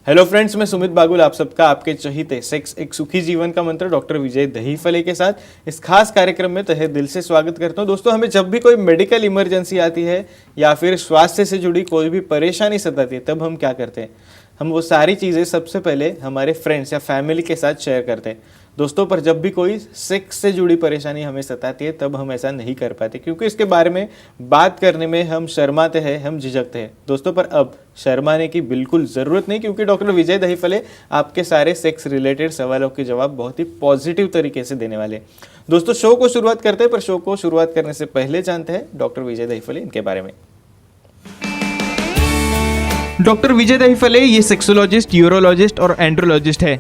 Hello friends, मैं सुमित बागुल आप सबका आपके चहीते सेक्स एक सुखी जीवन का मंत्र डॉक्टर विजय दहीफले के साथ इस खास कार्यक्रम में तहे दिल से स्वागत करता हूं। दोस्तों, हमें जब भी कोई मेडिकल इमरजेंसी आती है या फिर स्वास्थ्य से जुड़ी कोई भी परेशानी सताती है, तब हम क्या करते हैं? हम वो सारी चीज़ें सबसे पहले हमारे फ्रेंड्स या फैमिली के साथ शेयर करते हैं। दोस्तों, पर जब भी कोई सेक्स से जुड़ी परेशानी हमें सताती है, तब हम ऐसा नहीं कर पाते, क्योंकि इसके बारे में बात करने में हम शर्माते हैं, हम झिझकते हैं। दोस्तों, पर अब शर्माने की बिल्कुल ज़रूरत नहीं, क्योंकि डॉक्टर विजय दहीफले आपके सारे सेक्स रिलेटेड सवालों के जवाब बहुत ही पॉजिटिव तरीके से देने वाले हैं। दोस्तों, शो को शुरुआत करते हैं, पर शो को शुरुआत करने से पहले जानते हैं डॉक्टर विजय दहीफले इनके बारे में। डॉक्टर विजय दहीफले ये सेक्सोलॉजिस्ट, यूरोलॉजिस्ट और एंड्रोलॉजिस्ट है।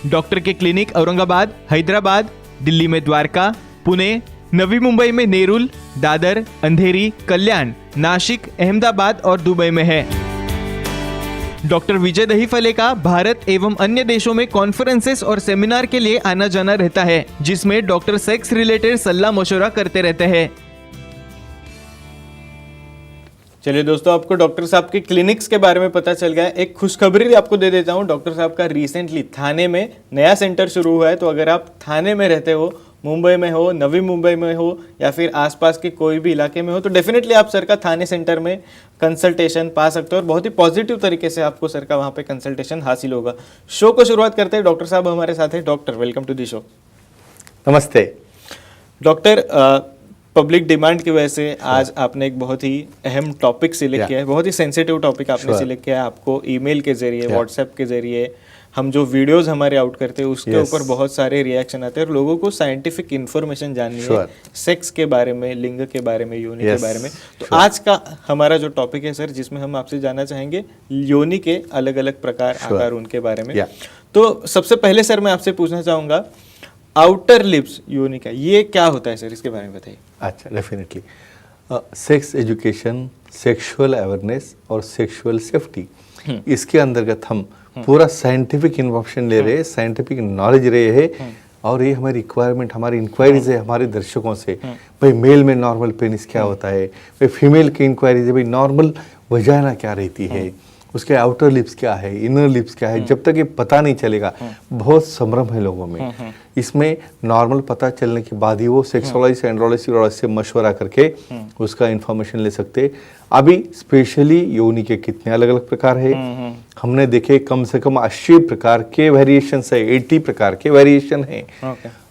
डॉक्टर के क्लिनिक औरंगाबाद, हैदराबाद, दिल्ली में द्वारका, पुणे, नवी मुंबई में नेरुल, दादर, अंधेरी, कल्याण, नासिक, अहमदाबाद और दुबई में है। डॉक्टर विजय दहीफले का भारत एवं अन्य देशों में कॉन्फ्रेंसेस और सेमिनार के लिए आना जाना रहता है, जिसमें डॉक्टर सेक्स रिलेटेड सलाह मशवरा करते रहते हैं। चलिए दोस्तों, आपको डॉक्टर साहब के क्लिनिक्स के बारे में पता चल गया है। एक खुशखबरी आपको दे देता हूं, डॉक्टर साहब का रिसेंटली थाने में नया सेंटर शुरू हुआ है। तो अगर आप थाने में रहते हो, मुंबई में हो, नवी मुंबई में हो या फिर आसपास के कोई भी इलाके में हो, तो डेफिनेटली आप सर का थाने सेंटर में कंसल्टेशन पा सकते हो और बहुत ही पॉजिटिव तरीके से आपको सर का वहाँ पे कंसल्टेशन हासिल होगा। शो को शुरुआत करते हैं। डॉक्टर साहब हमारे साथ हैं। Doctor, welcome to the show. नमस्ते डॉक्टर, पब्लिक डिमांड की वजह से आज आपने एक बहुत ही अहम टॉपिक सिलेक्ट किया है, बहुत ही सेंसिटिव टॉपिक आपने सिलेक्ट किया है। आपको ईमेल के जरिए, व्हाट्सएप के जरिए, हम जो वीडियोस हमारे आउट करते हैं उसके ऊपर बहुत सारे रिएक्शन आते हैं और लोगों को साइंटिफिक इन्फॉर्मेशन जाननी है सेक्स के बारे में, लिंग के बारे में, योनि के बारे में। तो आज का हमारा जो टॉपिक है सर, जिसमें हम आपसे जानना चाहेंगे योनि के अलग अलग प्रकार, आकार, उनके बारे में। तो सबसे पहले सर मैं आपसे पूछना चाहूँगा, आउटर लिप्स योनि का ये क्या होता है सर, इसके बारे में बताइए। अच्छा, definitely sex education, sexual awareness और सेक्सुअल सेफ्टी, इसके अंतर्गत हम पूरा साइंटिफिक इन्फॉर्मेशन ले रहे हैं, साइंटिफिक नॉलेज रहे हैं। और ये हमारी रिक्वायरमेंट, हमारी इंक्वायरीज है हमारे दर्शकों से। भाई मेल में नॉर्मल पेनिस क्या होता है, भाई फीमेल की इंक्वायरीज है, भाई नॉर्मल वजाइना क्या रहती है, उसके आउटर लिप्स क्या है, इनर लिप्स क्या है। जब तक ये पता नहीं चलेगा, बहुत संभ्रम है लोगों में। इसमें नॉर्मल पता चलने के बाद ही वो सेक्सोलॉजिस्ट, एंड्रोलॉजिस्ट, यूरोलॉजिस्ट से मशवरा करके उसका इंफॉर्मेशन ले सकते हैं। अभी स्पेशली योनि के कितने अलग अलग प्रकार है, हमने देखे कम से कम 80 प्रकार के वेरिएशन है, 80 प्रकार के वेरिएशन है।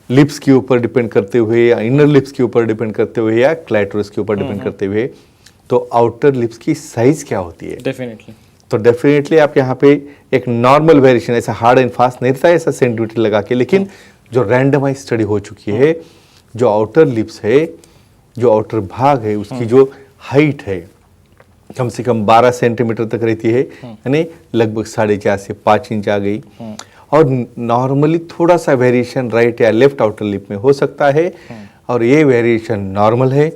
लिप्स के ऊपर डिपेंड करते हुए, या इनर लिप्स के ऊपर डिपेंड करते हुए, या क्लैटरस के ऊपर डिपेंड करते हुए। तो आउटर लिप्स की साइज क्या होती है? डेफिनेटली तो डेफिनेटली आप यहाँ पे एक नॉर्मल वेरिएशन, ऐसा हार्ड एंड फास्ट नहीं रहता है ऐसा सेंटीमीटर लगा के, लेकिन जो रैंडमाइज स्टडी हो चुकी है, जो आउटर लिप्स है, जो आउटर भाग है, उसकी जो हाइट है कम से कम 12 सेंटीमीटर तक रहती है, यानी लगभग 4.5 से 5 इंच आ गई। और नॉर्मली थोड़ा सा वेरिएशन राइट या लेफ्ट आउटर लिप में हो सकता है, और ये वेरिएशन नॉर्मल है।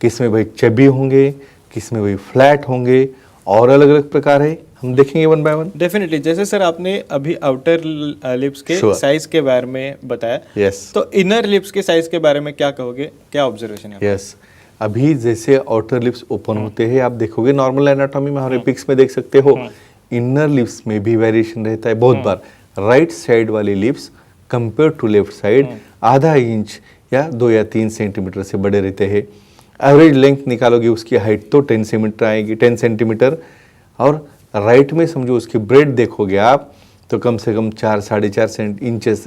किसमें भाई चबी होंगे, किसमें भाई फ्लैट होंगे, और अलग अलग प्रकार है, हम देखेंगे वन बाय वन। डेफिनेटली, जैसे सर आपने अभी आउटर लिप्स के साइज के बारे में बताया, तो इनर लिप्स के साइज के बारे में क्या कहोगे, क्या ऑब्जर्वेशन है? यस, अभी जैसे आउटर लिप्स ओपन होते हैं, आप देखोगे नॉर्मल एनाटॉमी में, हमारे पिक्स में देख सकते हो, इनर लिप्स में भी वेरिएशन रहता है। बहुत बार राइट साइड वाली lips compare to left side आधा इंच या 2 या 3 सेंटीमीटर से बड़े रहते हैं। एवरेज लेंथ निकालोगे उसकी हाइट तो 10 सेंटीमीटर आएगी, 10 सेंटीमीटर। और राइट में समझो उसकी ब्रेड देखोगे आप, तो कम से कम 4-4.5 इंचेस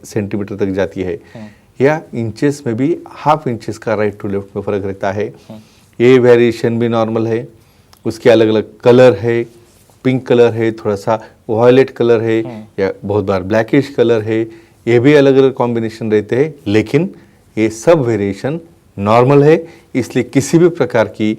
सेंटीमीटर तक जाती है, या इंचेस में भी हाफ इंचेस का राइट टू लेफ्ट में फर्क रहता है। ये वेरिएशन भी नॉर्मल है। उसके अलग अलग कलर है, पिंक कलर है, थोड़ा सा वायलेट कलर है, या बहुत बार ब्लैकिश कलर है, ये भी अलग अलग कॉम्बिनेशन रहते हैं। लेकिन ये सब वेरिएशन नॉर्मल है, इसलिए किसी भी प्रकार की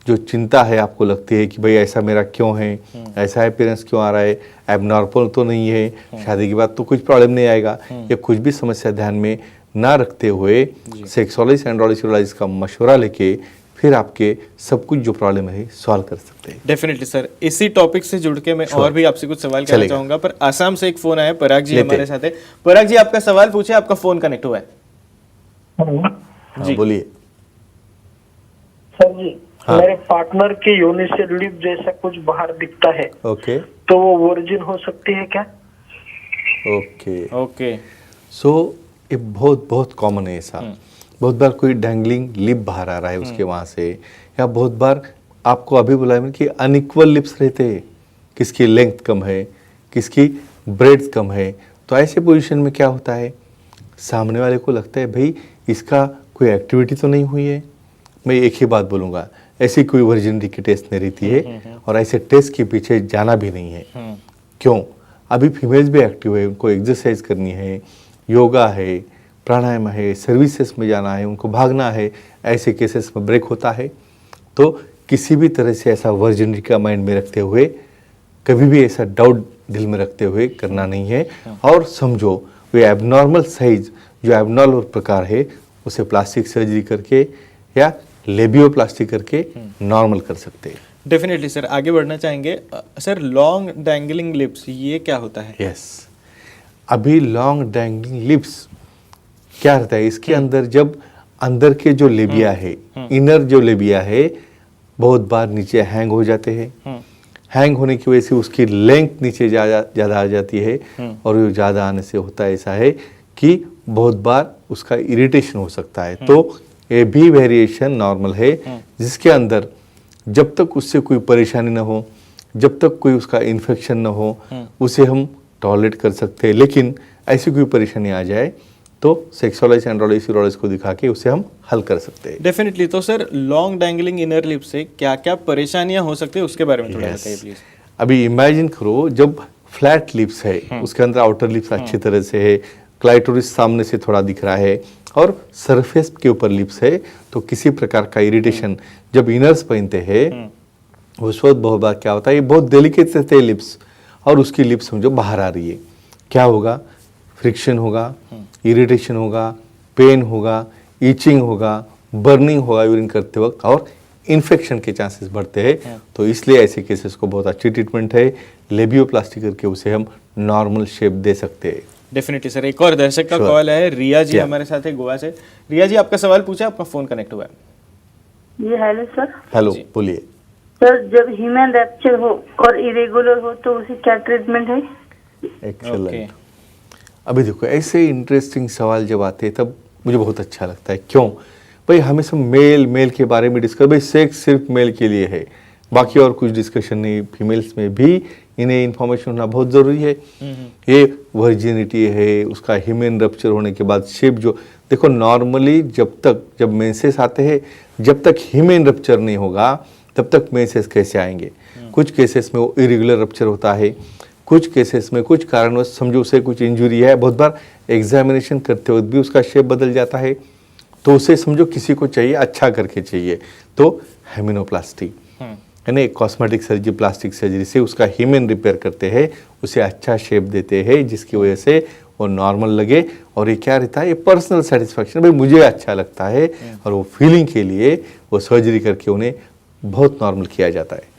जो चिंता है, आपको लगती है कि भाई ऐसा मेरा क्यों है, ऐसा अपीयरेंस क्यों आ रहा है, एबनॉर्मल तो नहीं है, शादी के बाद तो कुछ प्रॉब्लम नहीं आएगा, या कुछ भी समस्या ध्यान में ना रखते हुए सेक्सोलॉजिस्ट, एंड्रोलॉजिस्ट, यूरोलॉजिस्ट का मशवरा लेके फिर आपके सब कुछ जो प्रॉब्लम है सॉल्व कर सकते हैं। डेफिनेटली सर, इसी टॉपिक से जुड़ के मैं और भी आपसे कुछ सवाल करना चाहूंगा, पर आसाम से एक फोन आया, पराग जी हमारे साथ है। पराग जी, आपका सवाल पूछे, आपका फोन कनेक्ट हुआ है। जी बोलिए सर जी। हाँ। मेरे पार्टनर के योनि से लिप जैसा कुछ बाहर दिखता है, ओके तो वो वर्जिन हो सकती है क्या? Okay okay. सो ये बहुत बहुत कॉमन है ऐसा। बहुत बार कोई डैंगलिंग लिप बाहर आ रहा है उसके वहाँ से, या बहुत बार आपको अभी बोला मैंने कि अनइक्वल लिप्स रहते हैं, किसकी लेंथ कम है, किसकी ब्रेड्थ कम है। तो ऐसे पोजीशन में क्या होता है, सामने वाले को लगता है भाई इसका कोई एक्टिविटी तो नहीं हुई है। मैं एक ही बात बोलूँगा, ऐसी कोई वर्जिनिटी की टेस्ट नहीं रहती है और ऐसे टेस्ट के पीछे जाना भी नहीं है। क्यों? अभी फीमेल्स भी एक्टिव है, उनको एक्सरसाइज करनी है, योगा है, प्राणायाम है, सर्विसेज में जाना है, उनको भागना है। ऐसे केसेस में ब्रेक होता है। तो किसी भी तरह से ऐसा वर्जिनिटी का माइंड में रखते हुए, कभी भी ऐसा डाउट दिल में रखते हुए करना नहीं है। और समझो वो एबनॉर्मल साइज, जो एबनॉर्मल प्रकार है, उसे प्लास्टिक सर्जरी करके या लेबियोप्लास्टी करके नॉर्मल कर सकते हैं। डेफिनेटली सर, आगे बढ़ना चाहेंगे। सर, लॉन्ग डैंगलिंग लिप्स ये क्या होता है? यस, अभी लॉन्ग डैंगलिंग लिप्स क्या रहता है, इसके अंदर जब अंदर के जो लेबिया है, इनर जो लेबिया है, बहुत बार नीचे हैंग हो जाते हैं। हैंग होने की वजह से उसकी लेंथ नीचे ज़्यादा आ जाती है, और वो ज़्यादा आने से होता है ऐसा है कि बहुत बार उसका इरिटेशन हो सकता है। तो ये भी वेरिएशन नॉर्मल है, जिसके अंदर जब तक उससे कोई परेशानी ना हो, जब तक कोई उसका इन्फेक्शन ना हो, उसे हम टॉलरेट कर सकते हैं। लेकिन ऐसी कोई परेशानी आ जाए तो सेक्सोलॉजिस्ट, एंड्रोलॉजिस्ट, यूरोलॉजिस्ट को दिखा के उसे हम हल कर सकते हैं। डेफिनेटली। तो sir, long dangling inner lip से क्या क्या परेशानियां हो सकती है, उसके बारे में थोड़ा बताइए प्लीज। अभी इमेजिन करो, जब फ्लैट लिप्स है, उसके अंदर आउटर लिप्स अच्छी तरह से है, क्लाइटोरिस सामने से थोड़ा दिख रहा है और सरफेस के ऊपर लिप्स है, तो किसी प्रकार का इरिटेशन जब इनर्स पहनते हैं उस वक्त बहुत बार क्या होता है, ये बहुत डेलिकेट रहते हैं लिप्स, और उसकी लिप्स समझो बाहर आ रही है, क्या होगा? फ्रिक्शन होगा, इरिटेशन होगा, पेन होगा, ईचिंग होगा, बर्निंग होगा यूरिन करते वक्त, और इन्फेक्शन के चांसेस बढ़ते हैं। तो इसलिए ऐसे केसेस को बहुत अच्छी ट्रीटमेंट है, लेबियोप्लास्टी करके उसे हम नॉर्मल शेप दे सकते हैं। Definitely sir. एक और दर्शक का कॉल है, रिया जी हमारे साथ है गोवा से। रिया जी, आपका सवाल पूछा, आपका फोन कनेक्ट हुआ है। ये हेलो सर। हेलो, बोलिए। सर, जब ह्यूमन रैप्चर हो और इरेगुलर हो तो उसे क्या ट्रीटमेंट है? एक्सेलेंट। अभी देखो, ऐसे इंटरेस्टिंग सवाल जब आते हैं तब मुझे बहुत अच्छा लगता है। क्यों भाई? हमेशा मेल के बारे में डिस्कस, भाई सेक्स सिर्फ मेल के लिए है, बाकी और कुछ डिस्कशन नहीं। फीमेल्स में भी इन्हें इन्फॉर्मेशन होना बहुत ज़रूरी है। ये वर्जिनिटी है, उसका ह्यूमन रप्चर होने के बाद शेप, जो देखो नॉर्मली जब मेंसेस आते हैं, जब तक ह्यूमन रप्चर नहीं होगा तब तक मेंसेस कैसे आएंगे? कुछ केसेस में वो इरेगुलर रप्चर होता है, कुछ केसेस में कुछ कारणवश समझो उसे कुछ इंजरी है, बहुत बार एग्जामिनेशन करते वक्त भी उसका शेप बदल जाता है, तो उसे समझो किसी को चाहिए अच्छा करके चाहिए, तो हेमिनोप्लास्टी यानी कॉस्मेटिक सर्जरी, प्लास्टिक सर्जरी से उसका ह्यूमन रिपेयर करते हैं, उसे अच्छा शेप देते हैं, जिसकी वजह से वो नॉर्मल लगे। और ये क्या रहता है, ये पर्सनल सेटिस्फैक्शन, भाई मुझे अच्छा लगता है, और वो फीलिंग के लिए वो सर्जरी करके उन्हें बहुत नॉर्मल किया जाता है।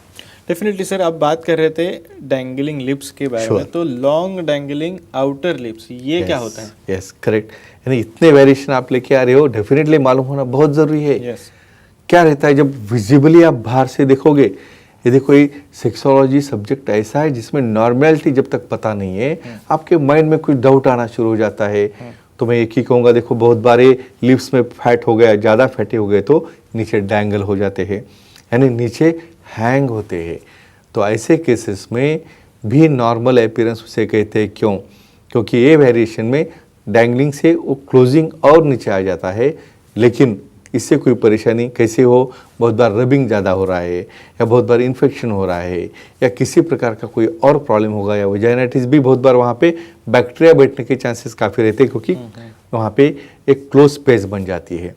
डेफिनेटली सर, आप बात कर रहे थे डैंगलिंग लिप्स के बारे में, तो लॉन्ग डैंगलिंग आउटर लिप्स ये क्या होता है? Yes, correct. यानी इतने वेरिएशन आप लेके आ रहे हो, डेफिनेटली मालूम होना बहुत जरूरी है। यस। क्या रहता है, जब विजिबली आप बाहर से देखोगे, ये देखो, ये सेक्सोलॉजी सब्जेक्ट ऐसा है जिसमें नॉर्मेलिटी जब तक पता नहीं है, आपके माइंड में कुछ डाउट आना शुरू हो जाता है। तो मैं एक ही कहूँगा, देखो बहुत बारे लिप्स में फैट हो गया, ज़्यादा फैटे हो गए तो नीचे डैंगल हो जाते हैं, यानी नीचे हैंग होते हैं। तो ऐसे केसेस में भी नॉर्मल अपीयरेंस उसे कहते हैं। क्यों? क्योंकि ये वेरिएशन में डैंगलिंग से वो क्लोजिंग और नीचे आ जाता है। लेकिन इससे कोई परेशानी कैसे हो, बहुत बार रबिंग ज़्यादा हो रहा है, या बहुत बार इन्फेक्शन हो रहा है, या किसी प्रकार का कोई और प्रॉब्लम होगा, या वजाइनाइटिस भी बहुत बार वहाँ पे बैक्टीरिया बैठने के चांसेस काफ़ी रहते हैं, क्योंकि वहाँ पे एक क्लोज स्पेस बन जाती है।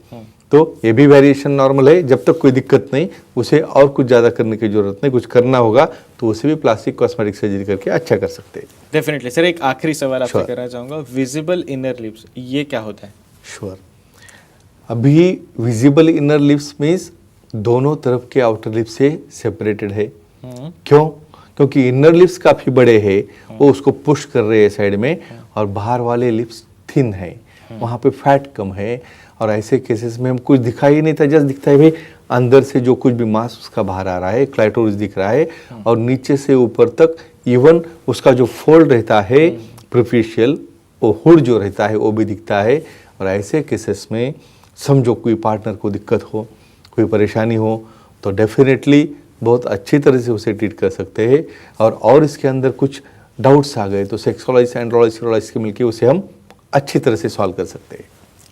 तो ये भी वेरिएशन नॉर्मल है, जब तक कोई दिक्कत नहीं, उसे और कुछ ज़्यादा करने की जरूरत नहीं। कुछ करना होगा तो उसे भी प्लास्टिक कॉस्मेटिक सर्जरी करके अच्छा कर सकते हैं। डेफिनेटली सर, एक आखिरी सवाल आपसे करना चाहूँगा, विजिबल इनर लिप्स ये क्या होता है? श्योर। अभी विजिबल इनर लिप्स मीन्स दोनों तरफ के आउटर लिप्स से सेपरेटेड है। क्यों? क्योंकि इनर लिप्स काफ़ी बड़े हैं, वो उसको पुश कर रहे हैं साइड में, और बाहर वाले लिप्स थिन है, वहाँ पे फैट कम है। और ऐसे केसेस में हम कुछ दिखाई ही नहीं था, जस्ट दिखता है भाई अंदर से जो कुछ भी मांस उसका बाहर आ रहा है, क्लाइटोरिस दिख रहा है, और नीचे से ऊपर तक इवन उसका जो फोल्ड रहता है प्रोफिशियल, वो हुड जो रहता है वो भी दिखता है। और ऐसे केसेस में समझो कोई पार्टनर को दिक्कत हो, कोई परेशानी हो, तो डेफिनेटली बहुत अच्छी तरह से उसे ट्रीट कर सकते हैं। और इसके अंदर कुछ डाउट्स आ गए तो सेक्सोलॉजिस्ट, एंड्रोलॉजिस्ट, यूरोलॉजिस्ट के मिलकर उसे हम अच्छी तरह से सॉल्व कर सकते हैं।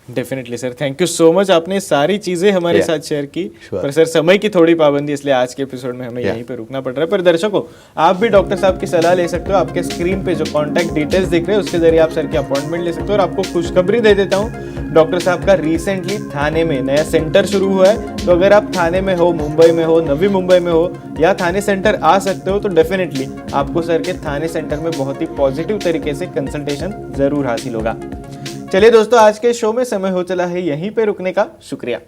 Definitely sir, thank you so much, आपने सारी चीज़ें हमारे साथ शेयर की। Sure. पर सर समय की थोड़ी पाबंदी, इसलिए आज के एपिसोड में हमें यहीं पे रुकना पड़ रहा है। पर दर्शकों, आप भी डॉक्टर साहब की सलाह ले सकते हो। आपके स्क्रीन पे जो कॉन्टैक्ट डिटेल्स दिख रहे हैं उसके जरिए आप सर की अपॉइंटमेंट ले सकते हो। और आपको खुशखबरी दे देता हूँ, डॉक्टर साहब का रिसेंटली थाने में नया सेंटर शुरू हुआ है। तो अगर आप थाने में हो, मुंबई में हो, नवी मुंबई में हो, या थाने सेंटर आ सकते हो, तो डेफिनेटली आपको सर के थाने सेंटर में बहुत ही पॉजिटिव तरीके से कंसल्टेशन जरूर हासिल होगा। चलिए दोस्तों, आज के शो में समय हो चला है यहीं पे रुकने का। शुक्रिया।